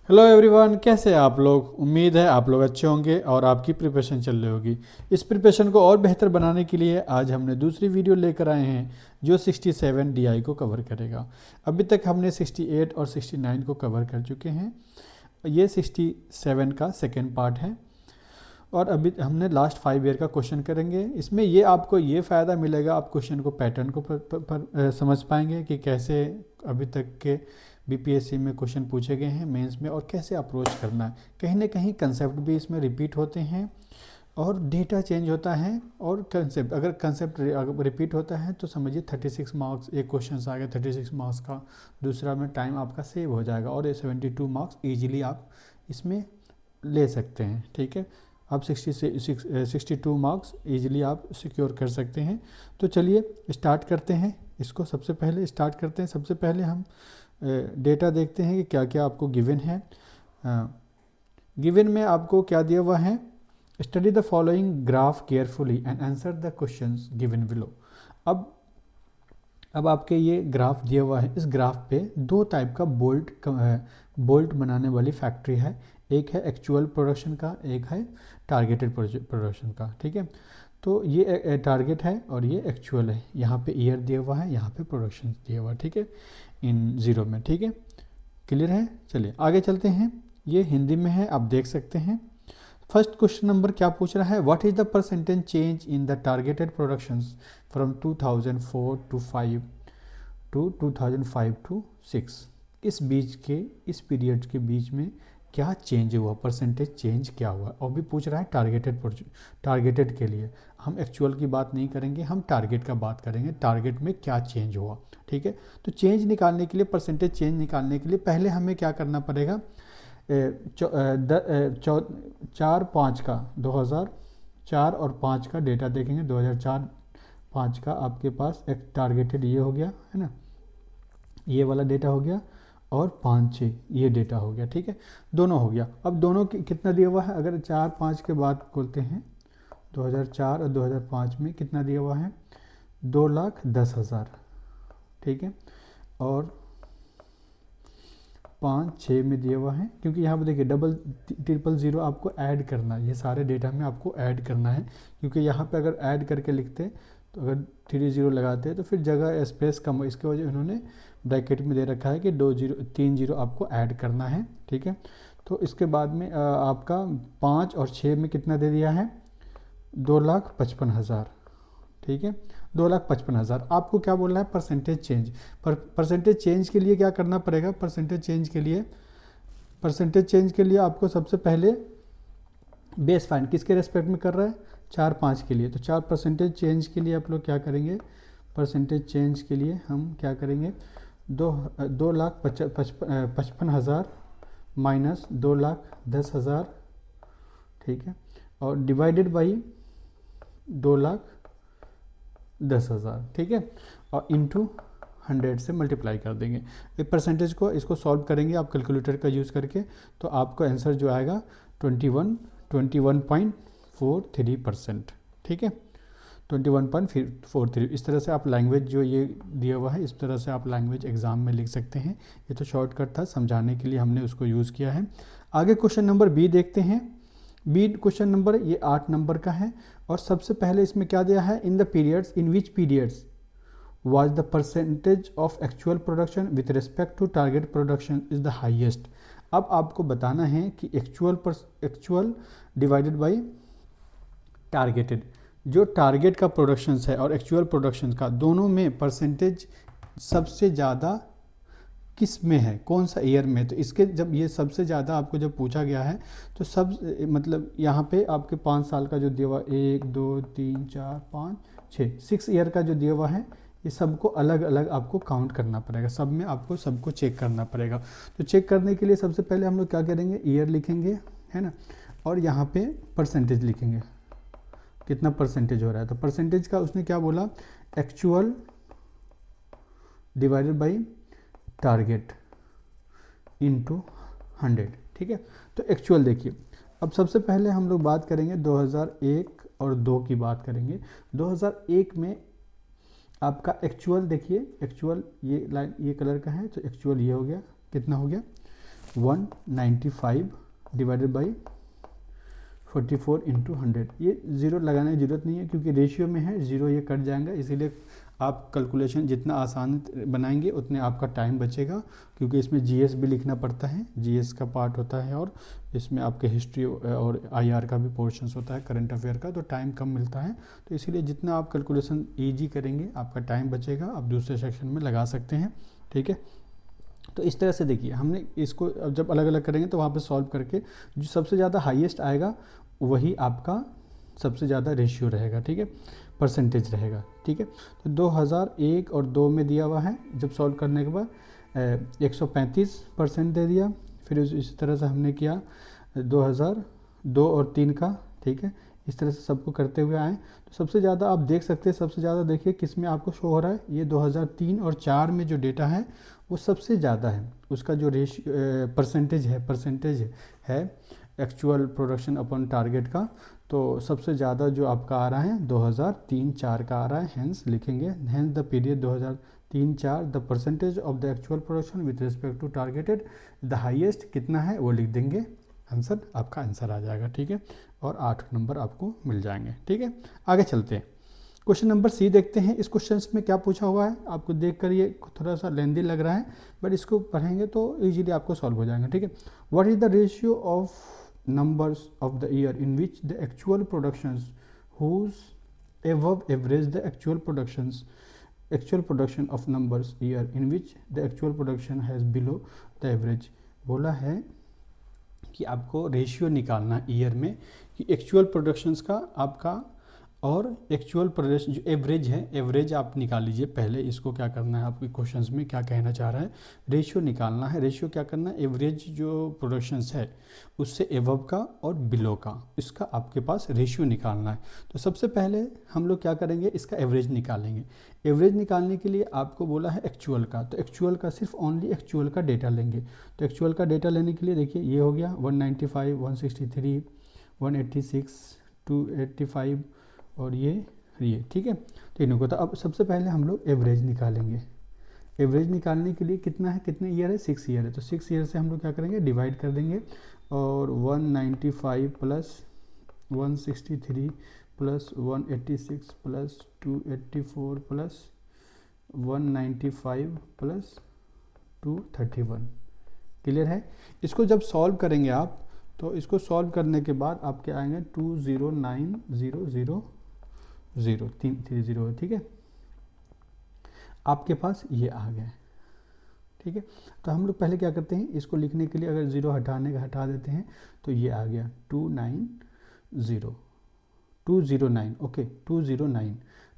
Hello everyone, कैसे हैं आप लोग। उम्मीद है आप लोग अच्छे होंगे और आपकी प्रिपरेशन चल रही होगी। इस प्रिपरेशन को और बेहतर बनाने के लिए आज हमने दूसरी वीडियो लेकर आए हैं जो 67 डीआई को कवर करेगा। अभी तक हमने 68 और 69 को कवर कर चुके हैं। ये 67 का सेकेंड पार्ट है और अभी हमने लास्ट 5 ईयर का क्वेश्चन करेंगे। इसमें ये आपको ये फ़ायदा मिलेगा, आप क्वेश्चन को पैटर्न को समझ पाएंगे कि कैसे अभी तक के बीपीएससी में क्वेश्चन पूछे गए हैं मेंस में और कैसे अप्रोच करना है। कहीं ना कहीं कंसेप्ट भी इसमें रिपीट होते हैं और डेटा चेंज होता है और कंसेप्ट, अगर कंसेप्ट रिपीट होता है तो समझिए 36 मार्क्स एक क्वेश्चन आ गया 36 मार्क्स का, दूसरा में टाइम आपका सेव हो जाएगा और ये 72 मार्क्स ईजिली आप इसमें ले सकते हैं। ठीक है, आप 62 मार्क्स ईजिली आप सिक्योर कर सकते हैं। तो चलिए स्टार्ट करते हैं इसको। सबसे पहले स्टार्ट करते हैं, सबसे पहले हम डेटा देखते हैं कि क्या क्या आपको गिवन है। गिवन में आपको क्या दिया हुआ है, study the following graph carefully and answer the questions given below. अब आपके ये ग्राफ दिया हुआ है, इस ग्राफ पे दो टाइप का बोल्ट बनाने वाली फैक्ट्री है। एक है एक्चुअल प्रोडक्शन का, एक है टारगेटेड प्रोडक्शन का। ठीक है, तो ये टारगेट है और ये एक्चुअल है। यहाँ पे ईयर दिया हुआ है, यहाँ पे प्रोडक्शन दिया हुआ है। ठीक है, इन ज़ीरो में। ठीक है, क्लियर है। चलिए आगे चलते हैं। ये हिंदी में है, आप देख सकते हैं। फर्स्ट क्वेश्चन नंबर क्या पूछ रहा है, what is the percentage change in the targeted productions from 2004 to 5 to 2005 to 6। इस बीच के, इस पीरियड के बीच में क्या चेंज हुआ, परसेंटेज चेंज क्या हुआ। और भी पूछ रहा है टारगेटेड के लिए। हम एक्चुअल की बात नहीं करेंगे, हम टारगेट का बात करेंगे, टारगेट में क्या चेंज हुआ। ठीक है, तो चेंज निकालने के लिए, परसेंटेज चेंज निकालने के लिए पहले हमें क्या करना पड़ेगा, 4-5 का 2004 और 5 का डेटा देखेंगे। 2004-5 का आपके पास एक टारगेटेड ये हो गया है ना, ये वाला डेटा हो गया, और 5-6 ये डेटा हो गया। ठीक है, दोनों हो गया। अब दोनों की कितना दिया हुआ है, अगर 4-5 के बाद बोलते हैं 2004 और 2005 में कितना दिया हुआ है, 2,10,000। ठीक है, और 5-6 में दिया हुआ है, क्योंकि यहाँ पर देखिए डबल 000 आपको ऐड करना है, ये सारे डेटा में आपको ऐड करना है। क्योंकि यहाँ पे अगर ऐड करके लिखते तो अगर 30 लगाते हैं तो फिर जगह स्पेस कम हो, इसके वजह उन्होंने ब्रैकेट में दे रखा है कि 3 0 आपको ऐड करना है। ठीक है, तो इसके बाद में आपका 5 और 6 में कितना दे दिया है, 2,55,000। ठीक है, 2,55,000। आपको क्या बोलना है, परसेंटेज चेंज। परसेंटेज चेंज के लिए क्या करना पड़ेगा, परसेंटेज चेंज के लिए आपको सबसे पहले बेस फाइंड किसके रेस्पेक्ट में कर रहा है, 4-5 के लिए। तो 4 परसेंटेज चेंज के लिए आप लोग क्या करेंगे, परसेंटेज चेंज के लिए हम क्या करेंगे, 2,55,000 माइनस 2,10,000। ठीक है, और डिवाइडेड बाई 2,10,000। ठीक है, और इंटू 100 से मल्टीप्लाई कर देंगे। एक परसेंटेज को इसको सॉल्व करेंगे आप कैलकुलेटर का यूज़ करके, तो आपका आंसर जो आएगा 21.43%। ठीक है, 21.43। इस तरह से आप लैंग्वेज जो ये दिया हुआ है, इस तरह से आप लैंग्वेज एग्जाम में लिख सकते हैं। ये तो शॉर्टकट था, समझाने के लिए हमने उसको यूज़ किया है। आगे क्वेश्चन नंबर बी देखते हैं। बी क्वेश्चन नंबर ये 8 नंबर का है और सबसे पहले इसमें क्या दिया है, in the periods, in which periods was the percentage of actual production with respect to target production is the highest। अब आपको बताना है कि एक्चुअल डिवाइडेड बाय टारगेटेड, जो टारगेट का प्रोडक्शन है और एक्चुअल प्रोडक्शन का, दोनों में परसेंटेज सबसे ज़्यादा किस में है, कौन सा ईयर में। तो इसके जब ये सबसे ज़्यादा आपको जब पूछा गया है तो सब मतलब यहाँ पे आपके 5 साल का जो दिया हुआ, 1 2 3 4 5 6 ईयर का जो दिया हुआ है, ये सबको अलग अलग आपको काउंट करना पड़ेगा, सब में आपको सबको चेक करना पड़ेगा। तो चेक करने के लिए सबसे पहले हम लोग क्या करेंगे, ईयर लिखेंगे है ना, और यहाँ पे परसेंटेज लिखेंगे, कितना परसेंटेज हो रहा है। तो परसेंटेज का उसने क्या बोला, actual divided by target into 100। ठीक है, तो एक्चुअल देखिए। अब सबसे पहले हम लोग बात करेंगे 2001 और 2 की बात करेंगे। 2001 में आपका एक्चुअल देखिए, एक्चुअल ये लाइन ये कलर का है, तो एक्चुअल ये हो गया, कितना हो गया, 195 डिवाइडेड बाई 44 इंटू 100। ये ज़ीरो लगाने की ज़रूरत नहीं है क्योंकि रेशियो में है, ज़ीरो ये कट जाएगा, इसीलिए आप कैलकुलेशन जितना आसान बनाएंगे उतने आपका टाइम बचेगा, क्योंकि इसमें जीएस भी लिखना पड़ता है, जीएस का पार्ट होता है, और इसमें आपके हिस्ट्री और आईआर का भी पोर्शंस होता है, करंट अफेयर का, तो टाइम कम मिलता है। तो इसीलिए जितना आप कैलकुलेशन ईजी करेंगे आपका टाइम बचेगा, आप दूसरे सेक्शन में लगा सकते हैं। ठीक है, तो इस तरह से देखिए हमने इसको अब जब अलग अलग करेंगे तो वहाँ पे सॉल्व करके जो सबसे ज़्यादा हाईएस्ट आएगा वही आपका सबसे ज़्यादा रेशियो रहेगा। ठीक है, परसेंटेज रहेगा। ठीक है, तो 2001 और 2 में दिया हुआ है, जब सॉल्व करने के बाद 135% दे दिया। फिर इसी तरह से हमने किया 2002 और 3 का। ठीक है, इस तरह से सबको करते हुए आए, तो सबसे ज़्यादा आप देख सकते हैं, सबसे ज़्यादा देखिए किस में आपको शो हो रहा है, ये 2003 और 4 में जो डेटा है वो सबसे ज़्यादा है, उसका जो परसेंटेज है एक्चुअल प्रोडक्शन अपॉन टारगेट का, तो सबसे ज़्यादा जो आपका आ रहा है 2003-4 का आ रहा है, हेंस लिखेंगे, hence the period 2003-4 the percentage of the actual production with respect to targeted the highest कितना है वो लिख देंगे, आंसर आपका आंसर आ जाएगा। ठीक है, और 8 नंबर आपको मिल जाएंगे। ठीक है, आगे चलते हैं, क्वेश्चन नंबर सी देखते हैं। इस क्वेश्चन में क्या पूछा हुआ है, आपको देखकर ये थोड़ा सा लेंदी लग रहा है, बट इसको पढ़ेंगे तो इजीली आपको सॉल्व हो जाएगा। ठीक है, what is the ratio of numbers of the year in which the actual productions whose above average the actual production of numbers year in which the actual production has below the average। बोला है कि आपको ratio निकालना year में कि actual productions का आपका और एक्चुअल प्रोडक्शन जो एवरेज है, एवरेज आप निकाल लीजिए पहले। इसको क्या करना है, आपके क्वेश्चंस में क्या कहना चाह रहा है, रेशियो निकालना है। रेशियो क्या करना है, एवरेज जो प्रोडक्शंस है उससे एवव का और बिलो का, इसका आपके पास रेशियो निकालना है। तो सबसे पहले हम लोग क्या करेंगे, इसका एवरेज निकालेंगे। एवरेज निकालने के लिए आपको बोला है एक्चुअल का, तो एक्चुअल का सिर्फ ओनली एक्चुअल का डेटा लेंगे। तो एक्चुअल का डेटा लेने के लिए देखिए ये हो गया 195, 163, 186, 285 और ये। ठीक है, तीनों को। तो अब सबसे पहले हम लोग एवरेज निकालेंगे। एवरेज निकालने के लिए कितना है, कितने ईयर है, 6 ईयर है, तो 6 ईयर से हम लोग क्या करेंगे, डिवाइड कर देंगे, और 195 plus 163 plus 186 plus 284 plus 195 plus 231। Clear है। इसको जब सॉल्व करेंगे आप, तो इसको सॉल्व करने के बाद आपके आएंगे 209,000 ठीक है, आपके पास ये आ गए। ठीक है, तो हम लोग पहले क्या करते हैं, इसको लिखने के लिए अगर ज़ीरो हटाने का हटा देते हैं तो ये आ गया 209। ओके,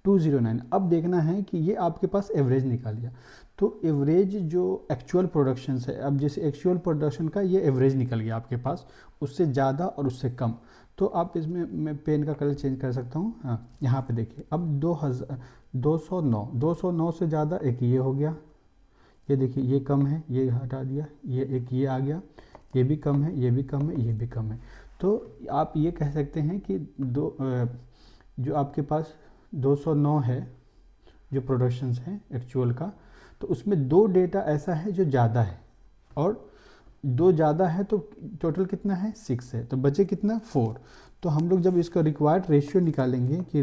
209। अब देखना है कि ये आपके पास एवरेज निकाल लिया, तो एवरेज जो एक्चुअल प्रोडक्शन है, अब जैसे एक्चुअल प्रोडक्शन का ये एवरेज निकल गया आपके पास, उससे ज़्यादा और उससे कम। तो आप इसमें मैं पेन का कलर चेंज कर सकता हूँ। हाँ, यहाँ पे देखिए, अब 209 से ज़्यादा एक ये हो गया, ये देखिए ये कम है, ये हटा दिया, ये एक ये आ गया, ये भी कम है, ये भी कम है, ये भी कम है। तो आप ये कह सकते हैं कि जो आपके पास 209 है जो प्रोडक्शंस हैं एक्चुअल का, तो उसमें 2 डेटा ऐसा है जो ज़्यादा है और 2 ज़्यादा है, तो टोटल कितना है, 6 है, तो बचे कितना, 4। तो हम लोग जब इसका रिक्वायर्ड रेशियो निकालेंगे कि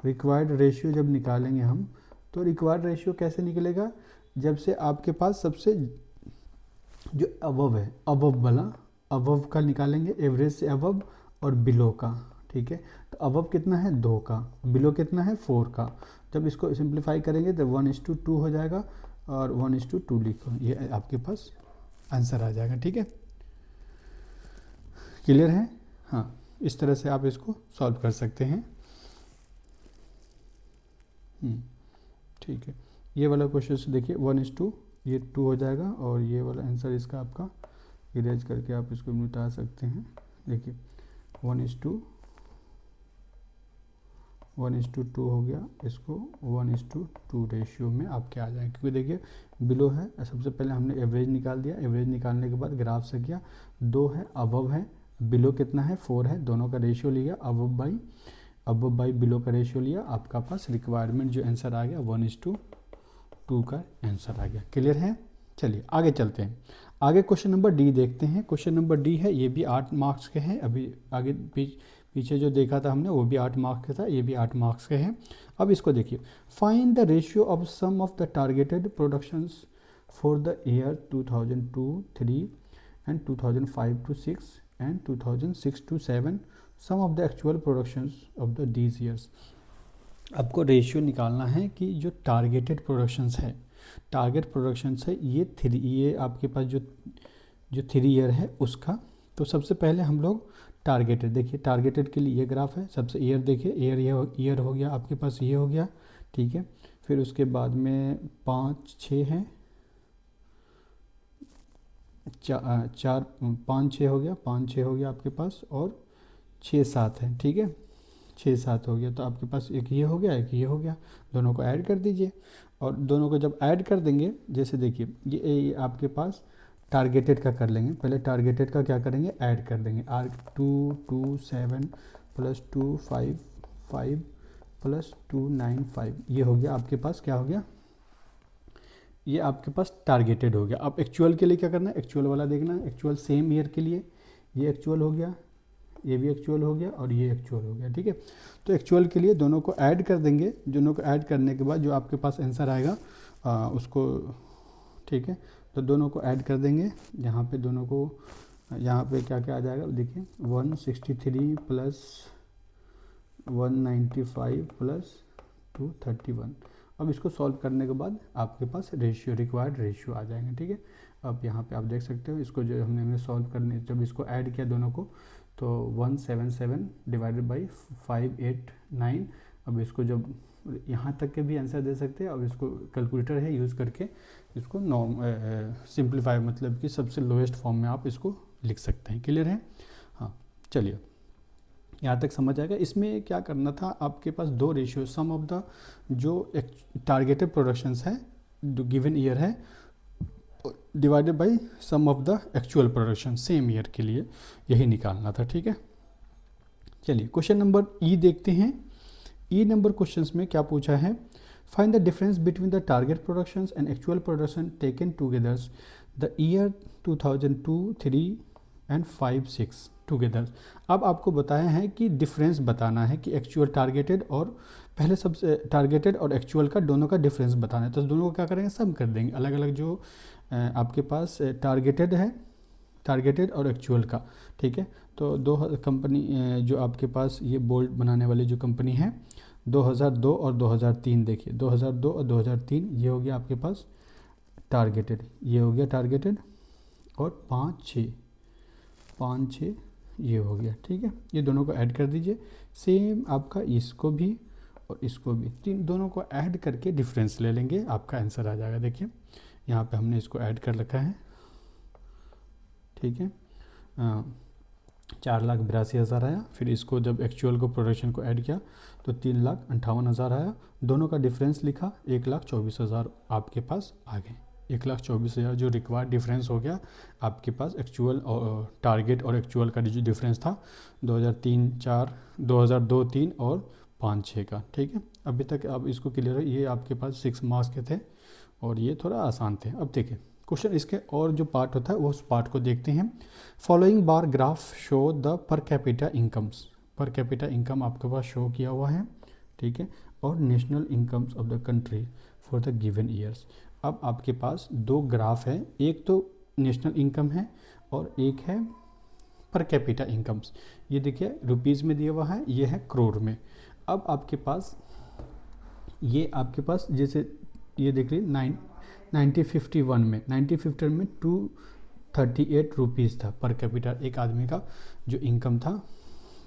रिक्वायर्ड रेशियो जब निकालेंगे हम, तो रिक्वायर्ड रेशियो कैसे निकलेगा, जब से आपके पास सबसे जो अबव है, अबव का निकालेंगे, एवरेज से अबव और बिलो का। ठीक है, तो अबव कितना है, 2 का, बिलो कितना है, 4 का। जब इसको सिंप्लीफाई करेंगे तो 1:2 हो जाएगा, और 1:2 लिखो, ये आपके पास आंसर आ जाएगा। ठीक है, क्लियर है। हाँ, इस तरह से आप इसको सॉल्व कर सकते हैं। ठीक है, ये वाला क्वेश्चन देखिए 1:2, ये 2 हो जाएगा, और ये वाला आंसर इसका आपका इरेज करके आप इसको मिटा सकते हैं। देखिए 1:2 हो गया, इसको 1:2 रेशियो में आपके आ जाएंगे, क्योंकि देखिए बिलो है, सबसे पहले हमने एवरेज निकाल दिया, एवरेज निकालने के बाद ग्राफ से किया, 2 है, अबव है, बिलो कितना है, 4 है, दोनों का रेशियो लिया, अबव बाई बिलो का रेशियो लिया, आपका पास रिक्वायरमेंट जो आंसर आ गया 1:2 का आंसर आ गया। क्लियर है। चलिए आगे चलते हैं। आगे क्वेश्चन नंबर डी देखते हैं। क्वेश्चन नंबर डी है, ये भी 8 मार्क्स के हैं। अभी आगे पीछे जो देखा था हमने वो भी 8 मार्क्स का था, ये भी 8 मार्क्स के हैं। अब इसको देखिए, find the ratio of sum of the targeted productions for the year 2002-3 and 2005-6 and 2006-7, sum of the actual productions of the these years. आपको रेशियो निकालना है कि जो टारगेटेड प्रोडक्शंस है, टारगेट प्रोडक्शंस है ये आपके पास जो 3 ईयर है उसका। तो सबसे पहले हम लोग टारगेटेड, देखिए टारगेटेड के लिए ये ग्राफ है। सबसे ईयर देखिए, ईयर हो गया आपके पास, ये हो गया, ठीक है। फिर उसके बाद में 5 6 हैं, 4 5 6 हो गया, 5 6 हो गया आपके पास, और 6 7 है, ठीक है। 6 7 हो गया, तो आपके पास एक ये हो गया, एक ये हो गया। दोनों को ऐड कर दीजिए, और दोनों को जब ऐड कर देंगे, जैसे देखिए ये आपके पास टारगेटेड का कर लेंगे। पहले टारगेटेड का क्या करेंगे, ऐड कर देंगे। 2 2 7 प्लस 2 5 5 प्लस 2 9 5, ये हो गया आपके पास, क्या हो गया, ये आपके पास टारगेटेड हो गया। अब एक्चुअल के लिए क्या करना है, एक्चुअल वाला देखना है। एक्चुअल सेम ईयर के लिए ये एक्चुअल हो गया, ये भी एक्चुअल हो गया, और ये एक्चुअल हो गया, ठीक है। तो एक्चुअल के लिए दोनों को ऐड कर देंगे। दोनों को ऐड करने के बाद जो आपके पास आंसर आएगा उसको, ठीक है, तो दोनों को ऐड कर देंगे। यहाँ पे दोनों को, यहाँ पे क्या क्या आ जाएगा देखिए, 163 प्लस 195 प्लस 231। अब इसको सॉल्व करने के बाद आपके पास रेशियो, रिक्वायर्ड रेशियो आ जाएंगे, ठीक है। अब यहाँ पे आप देख सकते हो, इसको जो हमने सॉल्व करने, जब इसको ऐड किया दोनों को, तो 177 डिवाइडेड बाई 589। अब इसको जब यहाँ तक के भी आंसर दे सकते हैं। अब इसको कैलकुलेटर है यूज़ करके इसको सिंप्लीफाई, मतलब कि सबसे लोएस्ट फॉर्म में आप इसको लिख सकते हैं। क्लियर है? हाँ, चलिए यहाँ तक समझ आएगा। इसमें क्या करना था, आपके पास 2 रेशियो, सम ऑफ द जो टारगेटेड प्रोडक्शंस है जो गिवन ईयर है, divided by sum of the actual production same year के लिए, यही निकालना था, ठीक है। चलिए क्वेश्चन नंबर ई देखते हैं। ई नंबर क्वेश्चंस में क्या पूछा है, find the difference between the target productions and actual production taken together the year 2002 3 and 5 6 together. अब आपको बताया है कि डिफरेंस बताना है कि एक्चुअल टारगेटेड, और पहले सबसे टारगेटेड और एक्चुअल का दोनों का डिफरेंस बताना है। तो दोनों को क्या करेंगे, सम कर देंगे। अलग अलग जो आपके पास टारगेटेड है, टारगेटेड और एक्चुअल का, ठीक है। तो 2 कंपनी जो आपके पास ये बोल्ट बनाने वाली जो कंपनी है, 2002 और 2003, देखिए 2002 और 2003, ये हो गया आपके पास टारगेटेड, ये हो गया टारगेटेड, और 5 6 ये हो गया, ठीक है। ये दोनों को ऐड कर दीजिए। सेम आपका इसको भी और इसको भी, दोनों को ऐड करके डिफरेंस ले लेंगे, आपका आंसर आ जाएगा। देखिए यहाँ पे हमने इसको ऐड कर रखा है, ठीक है। 4,82,000 आया। फिर इसको जब एक्चुअल को प्रोडक्शन को ऐड किया तो 3,58,000 आया। दोनों का डिफरेंस लिखा, 1,24,000 आपके पास आ गए। 1,24,000 जो रिक्वायर्ड डिफरेंस हो गया आपके पास एक्चुअल और टारगेट और एक्चुअल का जो डिफरेंस था 2002-3 और 5-6 का, ठीक है। अभी तक अब इसको क्लियर है। ये आपके पास 6 मार्क्स के थे और ये थोड़ा आसान थे। अब देखिए क्वेश्चन इसके और जो पार्ट होता है वो उस पार्ट को देखते हैं। Following bar graph show the per capita incomes. पर कैपिटा इनकम आपके पास शो किया हुआ है, ठीक है, और national incomes of the country for the given years. अब आपके पास 2 ग्राफ है, एक तो नेशनल इनकम है और एक है पर कैपिटा इनकम्स। ये देखिए रुपीज़ में दिया हुआ है, ये है करोड़ में। अब आपके पास ये आपके पास जैसे ये देख लीजिए 1951 में 1951 में 238 रुपीज़ था पर कैपिटा, एक आदमी का जो इनकम था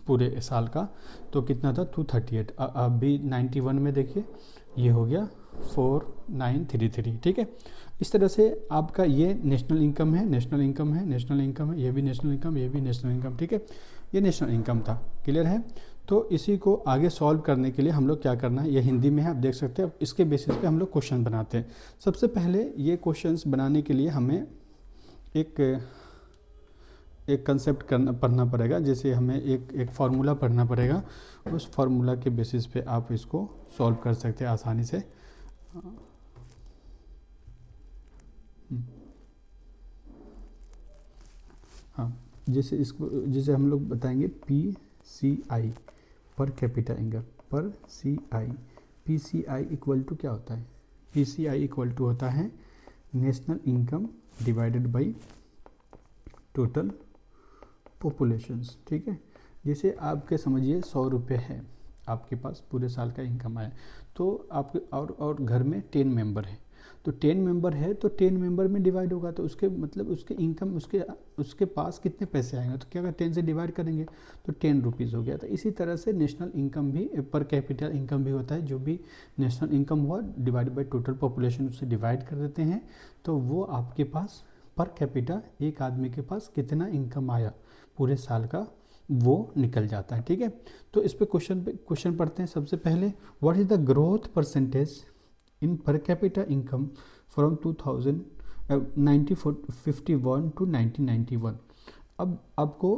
पूरे साल का, तो कितना था 238। अभी 91 में देखिए ये हो गया 4933, ठीक है। इस तरह से आपका ये नेशनल इनकम है, नेशनल इनकम है, नेशनल इनकम है, ये भी नेशनल इनकम, ये भी नेशनल इनकम, ठीक है। ये नेशनल इनकम था, क्लियर है। तो इसी को आगे सॉल्व करने के लिए हम लोग क्या करना है, ये हिंदी में है आप देख सकते हैं। अब इसके बेसिस पे हम लोग क्वेश्चन बनाते हैं। सबसे पहले ये क्वेश्चंस बनाने के लिए हमें एक कंसेप्ट पढ़ना पड़ेगा। जैसे हमें एक फार्मूला पढ़ना पड़ेगा, उस फार्मूला के बेसिस पे आप इसको सॉल्व कर सकते हैं आसानी से। हाँ, जैसे हम लोग बताएंगे PCI पर कैपिटा इनकम, पर CI, PCI इक्वल टू क्या होता है? PCI इक्वल टू होता है national income divided by total populations, ठीक है। जैसे आपके समझिए 100 रुपये है आपके पास, पूरे साल का इनकम आया, तो आपके और घर में 10 मेंबर है, तो 10 मेंबर है तो 10 मेंबर में डिवाइड होगा, तो उसके मतलब उसके इनकम उसके पास कितने पैसे आएंगे, तो क्या 10 से डिवाइड करेंगे तो 10 रुपीज़ हो गया। तो इसी तरह से नेशनल इनकम भी, पर कैपिटल इनकम भी होता है, जो भी नेशनल इनकम हुआ डिवाइड बाई टोटल पॉपुलेशन, उससे डिवाइड कर देते हैं, तो वो आपके पास पर कैपिटा एक आदमी के पास कितना इनकम आया पूरे साल का, वो निकल जाता है, ठीक है। तो इस पे क्वेश्चन पढ़ते हैं। सबसे पहले, what is the growth percentage in पर कैपिटा इनकम फ्रॉम 1951 टू 1991। अब आपको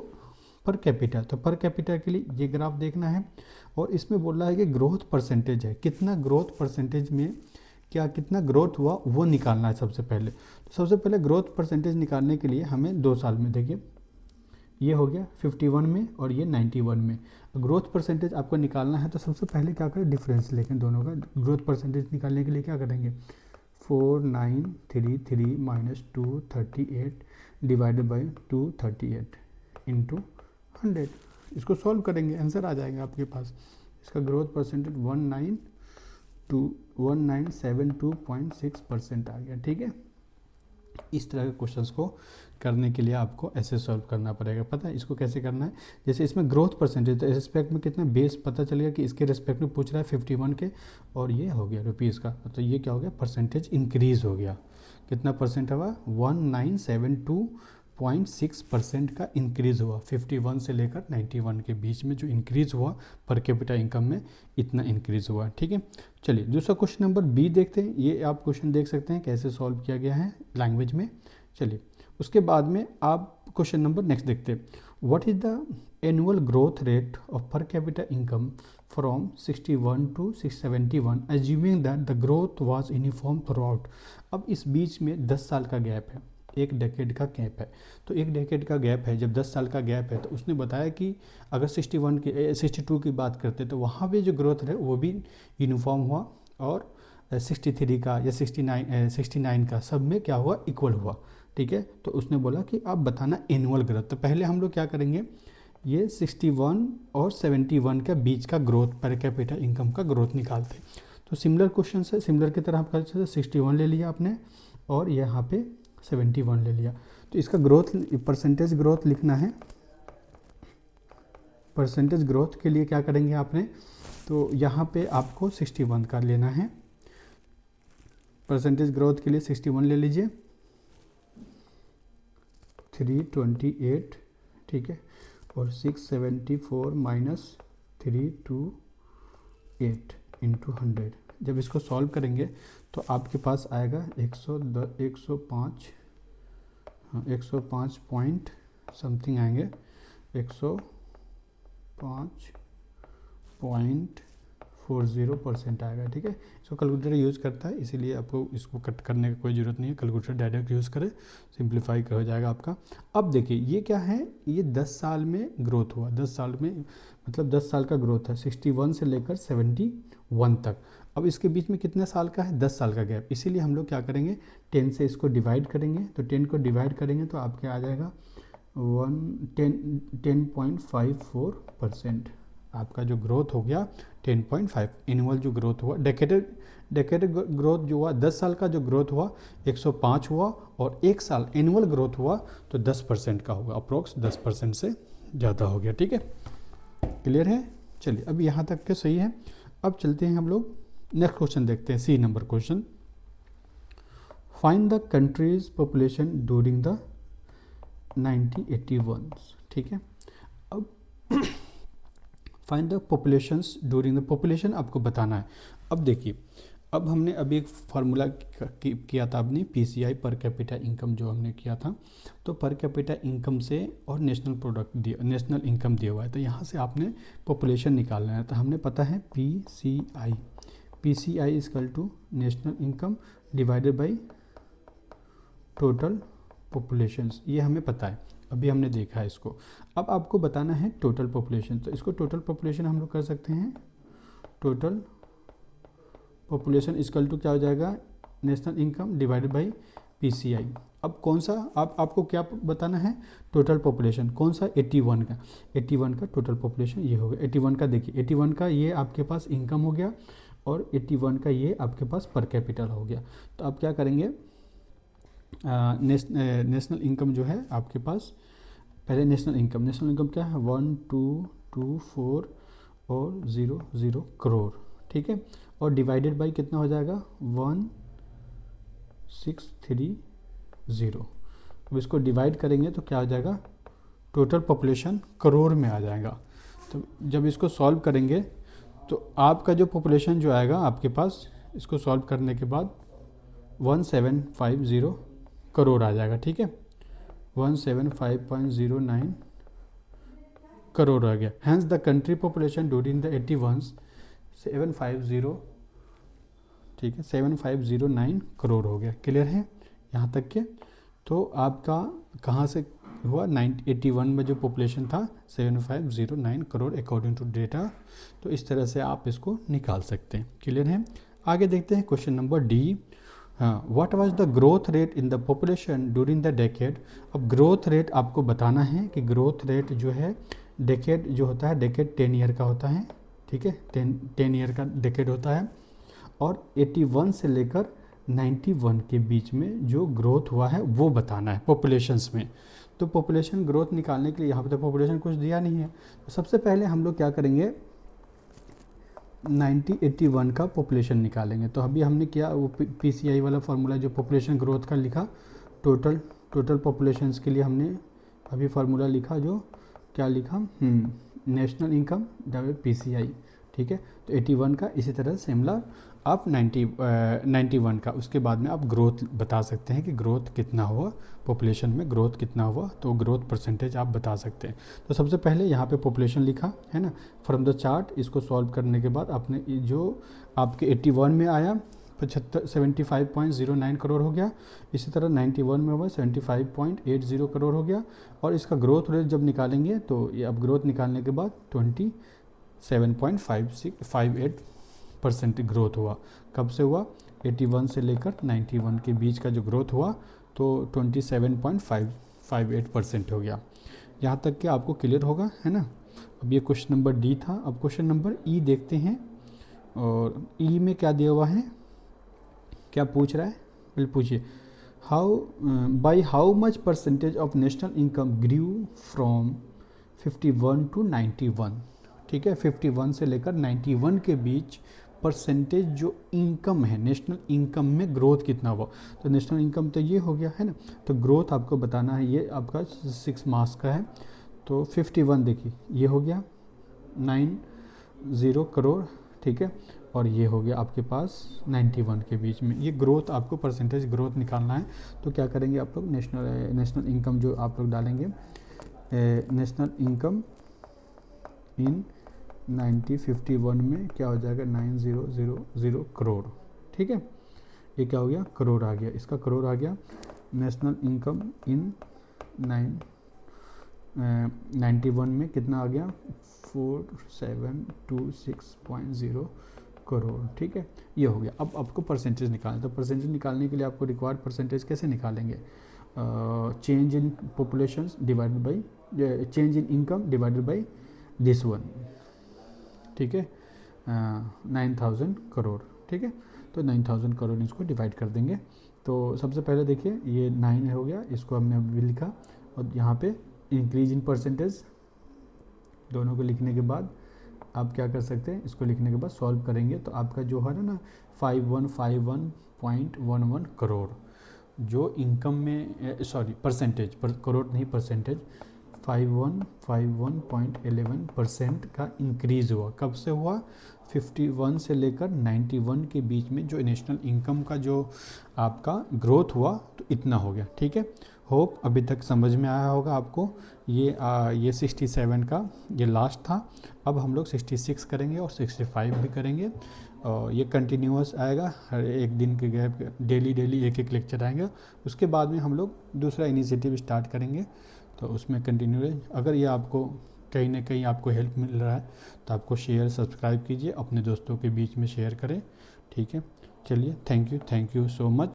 पर कैपिटा, तो पर कैपिटा के लिए ये ग्राफ देखना है, और इसमें बोल रहा है कि ग्रोथ परसेंटेज है, कितना ग्रोथ परसेंटेज में कितना ग्रोथ हुआ वो निकालना है सबसे पहले। तो सबसे पहले ग्रोथ परसेंटेज निकालने के लिए हमें 2 साल में, देखिए ये हो गया 51 में और ये 91 में। ग्रोथ परसेंटेज आपको निकालना है, तो सबसे पहले क्या करें, डिफरेंस लेकिन दोनों का ग्रोथ परसेंटेज निकालने के लिए क्या करेंगे, 4933 माइनस 238 डिवाइडेड बाई 238 इंटू 100। इसको सॉल्व करेंगे, आंसर आ जाएगा आपके पास। इसका ग्रोथ परसेंटेज 1972.6% आ गया, ठीक है। इस तरह के क्वेश्चंस को करने के लिए आपको ऐसे सॉल्व करना पड़ेगा। पता है इसको कैसे करना है? जैसे इसमें ग्रोथ परसेंटेज, तो रिस्पेक्ट में कितना बेस पता चलेगा कि इसके रिस्पेक्ट में पूछ रहा है 51 के, और ये हो गया रुपीज़ का, तो ये क्या हो गया, परसेंटेज इंक्रीज़ हो गया। कितना परसेंट हुआ, 1972.6% का इंक्रीज़ हुआ। 51 से लेकर 91 के बीच में जो इंक्रीज़ हुआ पर कैपिटा इनकम में, इतना इंक्रीज़ हुआ, ठीक है। चलिए दूसरा क्वेश्चन नंबर बी देखते हैं। ये आप क्वेश्चन देख सकते हैं कैसे सॉल्व किया गया है लैंग्वेज में। चलिए उसके बाद में आप क्वेश्चन नंबर नेक्स्ट देखते हैं। What is the annual growth rate of per capita income from 61 to 671 assuming that the growth was uniform throughout. अब इस बीच में 10 साल का गैप है, एक डेकेड का गैप है, तो एक डेकेड का गैप है, जब 10 साल का गैप है, तो उसने बताया कि अगर 62 की बात करते तो वहाँ पे जो ग्रोथ है वो भी यूनिफॉर्म हुआ, और 63 का या 69 का सब में क्या हुआ, इक्वल हुआ, ठीक है। तो उसने बोला कि आप बताना एनुअल ग्रोथ। तो पहले हम लोग क्या करेंगे, ये 61 और 71 के बीच का ग्रोथ, पर कैपिटा इनकम का ग्रोथ निकालते हैं। तो सिमिलर क्वेश्चन है, सिमिलर की तरह आपका 61 ले लिया आपने, और यहाँ पे 71 ले लिया। तो इसका ग्रोथ, परसेंटेज ग्रोथ लिखना है। परसेंटेज ग्रोथ के लिए क्या करेंगे आपने, तो यहाँ पे आपको 61 का लेना है। परसेंटेज ग्रोथ के लिए 61 ले लीजिए, 328, ठीक है, और 674 माइनस 328 इंटू 100। जब इसको सॉल्व करेंगे तो आपके पास आएगा 105 पॉइंट समथिंग आएंगे, 105.40% आएगा, ठीक है। इसको कैलकुलेटर यूज़ करता है, इसीलिए आपको इसको कट करने की कोई ज़रूरत नहीं है, कैलकुलेटर डायरेक्ट यूज़ करें, सिंप्लीफाई हो जाएगा आपका। अब देखिए ये क्या है, ये 10 साल में ग्रोथ हुआ, 10 साल में मतलब 10 साल का ग्रोथ है, 61 से लेकर 71 तक। अब इसके बीच में कितने साल का है, 10 साल का गैप, इसीलिए हम लोग क्या करेंगे, 10 से इसको डिवाइड करेंगे। तो 10 को डिवाइड करेंगे तो आपके आ जाएगा 10.54%। आपका जो ग्रोथ हो गया 10.5। एनुअल जो ग्रोथ हुआ, डेकेडेड ग्रोथ जो हुआ, 10 साल का जो ग्रोथ हुआ 105 हुआ, और एक साल एनुअल ग्रोथ हुआ तो 10% का होगा, अप्रोक्स 10% से ज़्यादा हो गया, ठीक है। क्लियर है? चलिए अब यहाँ तक के सही है। अब चलते हैं हम लोग नेक्स्ट क्वेश्चन देखते हैं, C number question. Find the country's population during the 1981, ठीक है। अब find the populations during the, population आपको बताना है। अब देखिए, अब हमने अभी एक फार्मूला किया था अपनी PCI पर कैपिटा इनकम जो हमने किया था, तो पर कैपिटा इनकम से और नेशनल प्रोडक्ट दिया, नेशनल इनकम दिया हुआ है, तो यहाँ से आपने पॉपुलेशन निकालना है। तो हमने पता है PCI equal to national income divided by total populations, ये हमें पता है, अभी हमने देखा है इसको। अब आपको बताना है टोटल पॉपुलेशन, तो इसको टोटल पॉपुलेशन हम लोग कर सकते हैं। टोटल पॉपुलेशन इक्वल टू क्या हो जाएगा, national income divided by PCI. अब कौन सा आपको क्या बताना है, टोटल पॉपुलेशन कौन सा, 81 का, 81 का टोटल पॉपुलेशन ये हो गया। 81 का देखिए, 81 का ये आपके पास इनकम हो गया और 81 का ये आपके पास पर कैपिटल हो गया। तो आप क्या करेंगे, नेशनल इनकम जो है आपके पास, पहले नेशनल इनकम क्या है, 1224 और 00 करोड़, ठीक है, और डिवाइडेड बाई कितना हो जाएगा, 1630। अब इसको डिवाइड करेंगे तो क्या हो जाएगा, टोटल पॉपुलेशन करोड़ में आ जाएगा। तो जब इसको सॉल्व करेंगे तो आपका जो पॉपुलेशन जो आएगा आपके पास, इसको सॉल्व करने के बाद 1750 करोड़ आ जाएगा, ठीक है, 175.09 करोड़ आ गया। Hence the country population during the 81 750, ठीक है, 7509 करोड़ हो गया। क्लियर है यहाँ तक के। तो आपका कहाँ से हुआ, 81 में जो पॉपुलेशन था 7509 करोड़ अकॉर्डिंग टू डेटा। तो इस तरह से आप इसको निकाल सकते हैं। क्लियर है। आगे देखते हैं question number D. What was the growth rate in the population during the decade. अब ग्रोथ रेट आपको बताना है कि ग्रोथ रेट जो है, डेकेड जो होता है, डेकेड 10 ईयर का होता है, ठीक है, 10 ईयर का डेकेड होता है, और 81 से लेकर 91 के बीच में जो ग्रोथ हुआ है वो बताना है पॉपुलेशंस में। तो पॉपुलेशन ग्रोथ निकालने के लिए यहाँ पे तो पॉपुलेशन कुछ दिया नहीं है, तो सबसे पहले हम लोग क्या करेंगे, 1981 का पॉपुलेशन निकालेंगे। तो अभी हमने किया वो पीसीआई वाला फार्मूला जो पॉपुलेशन ग्रोथ का लिखा, टोटल पॉपुलेशंस के लिए हमने अभी फार्मूला लिखा, जो क्या लिखा, नेशनल इनकम डिवाइडेड पीसीआई, ठीक है। तो 81 का, इसी तरह सिमिलर आप 91 का, उसके बाद में आप ग्रोथ बता सकते हैं कि ग्रोथ कितना हुआ, पॉपुलेशन में ग्रोथ कितना हुआ, तो ग्रोथ परसेंटेज आप बता सकते हैं। तो सबसे पहले यहाँ पे पॉपुलेशन लिखा है ना, फ्रॉम द चार्ट। इसको सॉल्व करने के बाद आपने जो आपके 81 में आया 75.09 करोड़ हो गया, इसी तरह 91 में हुआ 75.80 करोड़ हो गया, और इसका ग्रोथ रेट जब निकालेंगे तो ये अब ग्रोथ निकालने के बाद 27.58% ग्रोथ हुआ। कब से हुआ, 81 से लेकर 91 के बीच का जो ग्रोथ हुआ, तो 27.58% हो गया। यहाँ तक कि आपको क्लियर होगा, है ना। अब ये क्वेश्चन नंबर डी था। अब क्वेश्चन नंबर ई देखते हैं, और ई में क्या दिया हुआ है, क्या पूछ रहा है, बिल्कुल पूछिए। By how much percentage of national income grew from 51 to 91, ठीक है, 51 से लेकर 91 के बीच परसेंटेज जो इनकम है, नेशनल इनकम में ग्रोथ कितना हुआ। तो नेशनल इनकम तो ये हो गया, है ना। तो ग्रोथ आपको बताना है, ये आपका 6 मार्क्स का है। तो 51 देखिए ये हो गया 90 करोड़, ठीक है, और ये हो गया आपके पास 91 के बीच में। ये ग्रोथ आपको परसेंटेज ग्रोथ निकालना है। तो क्या करेंगे आप लोग, नेशनल इनकम जो आप लोग डालेंगे, नेशनल इनकम इन 1951 में क्या हो जाएगा, 9000 करोड़, ठीक है। ये क्या हो गया, करोड़ आ गया, इसका करोड़ आ गया। नेशनल इनकम इन 91 में कितना आ गया, 4726.0 करोड़, ठीक है, ये हो गया। अब आपको परसेंटेज निकालना, तो परसेंटेज निकालने के लिए आपको रिक्वायर्ड परसेंटेज कैसे निकालेंगे, change in population divided by, change in income divided by this one, ठीक है, 9000 करोड़, ठीक है। तो 9000 करोड़ इसको डिवाइड कर देंगे। तो सबसे पहले देखिए ये 9 हो गया, इसको हमने अभी लिखा, और यहाँ पे इंक्रीज इन परसेंटेज, दोनों को लिखने के बाद आप क्या कर सकते हैं, इसको लिखने के बाद सॉल्व करेंगे तो आपका जो है ना 5151.11 करोड़ जो इनकम में, सॉरी परसेंटेज, करोड़ नहीं परसेंटेज, 5151.11% का इंक्रीज़ हुआ। कब से हुआ, 51 से लेकर 91 के बीच में जो नेशनल इनकम का जो आपका ग्रोथ हुआ, तो इतना हो गया, ठीक है। होप अभी तक समझ में आया होगा आपको। ये 67 का ये लास्ट था। अब हम लोग 66 करेंगे और 65 भी करेंगे। और ये कंटिन्यूअस आएगा, हर एक दिन के गैप डेली एक एक लेक्चर आएंगे। उसके बाद में हम लोग दूसरा इनिशिएटिव स्टार्ट करेंगे, तो उसमें कंटिन्यू। अगर ये आपको कहीं ना कहीं आपको हेल्प मिल रहा है तो आपको शेयर सब्सक्राइब कीजिए, अपने दोस्तों के बीच में शेयर करें। ठीक है, चलिए, थैंक यू सो मच।